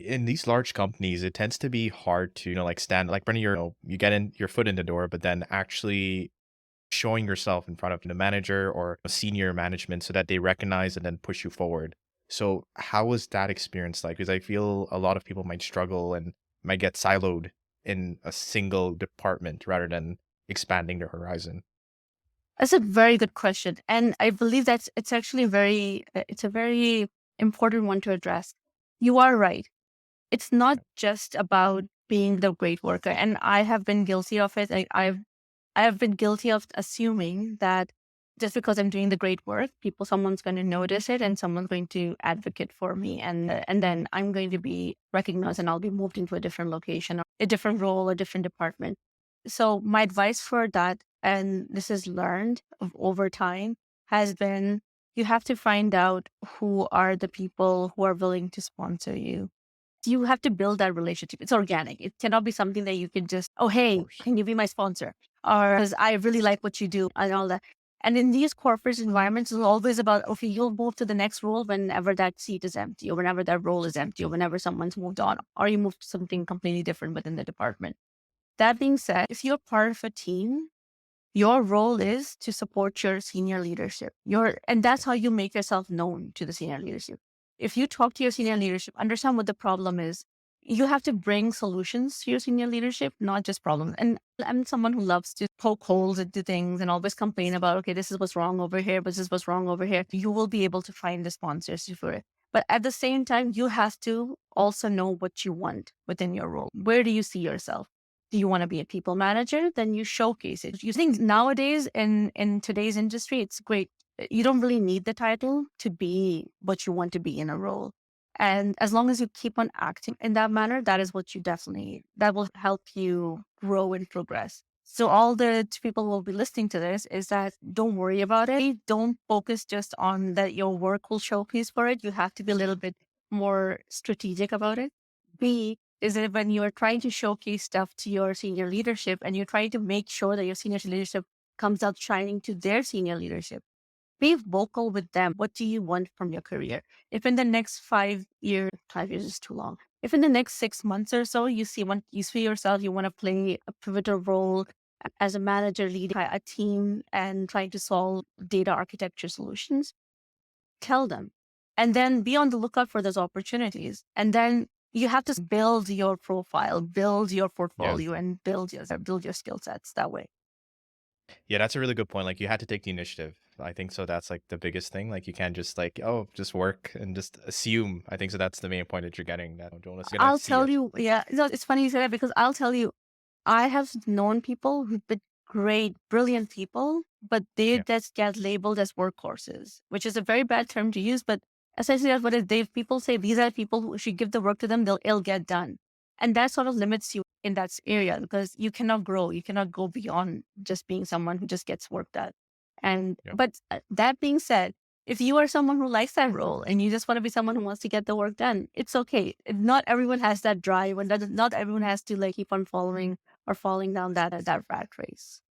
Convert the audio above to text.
In these large companies, it tends to be hard to, like stand like when you get in your foot in the door, but then actually showing yourself in front of the manager or senior management so that they recognize and then push you forward. So how was that experience like? Because I feel a lot of people might struggle and might get siloed in a single department rather than expanding their horizon. That's a very good question. And I believe it's actually it's a very important one to address. You are right. It's not just about being the great worker. And I have been guilty of it. I have been guilty of assuming that just because I'm doing the great work, someone's going to notice it and someone's going to advocate for me. And then I'm going to be recognized and I'll be moved into a different location, a different role, a different department. So my advice for that, and this is learned over time, has been you have to find out who are the people who are willing to sponsor you. You have to build that relationship. It's organic. It cannot be something that you can just, oh, Of hey, course. can you be my sponsor? Or because I really like what you do and all that. And in these corporate environments, it's always about, okay, you'll move to the next role whenever that seat is empty or whenever that role is empty or whenever someone's moved on or you move to something completely different within the department. That being said, if you're part of a team, your role is to support your senior leadership. And that's how you make yourself known to the senior leadership. If you talk to your senior leadership, understand what the problem is. You have to bring solutions to your senior leadership, not just problems. And I'm someone who loves to poke holes into things and always complain about, okay, this is what's wrong over here, but this is what's wrong over here. You will be able to find the sponsors for it. But at the same time, you have to also know what you want within your role. Where do you see yourself? Do you want to be a people manager? Then you showcase it. You think nowadays in today's industry, it's great. You don't really need the title to be what you want to be in a role. And as long as you keep on acting in that manner, that is what you definitely, that will help you grow and progress. So all the people who will be listening to this is that don't worry about it. Don't focus just on that your work will showcase for it. You have to be a little bit more strategic about it. B is that when you are trying to showcase stuff to your senior leadership and you're trying to make sure that your senior leadership comes out shining to their senior leadership, be vocal with them. What do you want from your career? If in the next 5 years, 5 years is too long. If in the next 6 months or so, you see yourself, you want to play a pivotal role as a manager, leading a team and trying to solve data architecture solutions, tell them. And then be on the lookout for those opportunities. And then you have to build your profile, build your Yeah. portfolio, and build your skill sets that way. Yeah, that's a really good point. Like you had to take the initiative. I think so that's like the biggest thing. Like you can't just like, oh, just work and just assume. I think so that's the main point that you're getting that Jonas is gonna I'll see tell it. you, yeah, no, it's funny you say that because I'll tell you, I have known people who've been great, brilliant people, but they Yeah. just get labeled as workhorses, which is a very bad term to use. But essentially, that's what it is. People say these are people who, if you give the work to them, it'll get done. And that sort of limits you in that area because you cannot grow. You cannot go beyond just being someone who just gets work done. Yeah. But that being said, if you are someone who likes that role and you just want to be someone who wants to get the work done, it's okay. Not everyone has that drive, and not everyone has to like keep on following or falling down that rat race.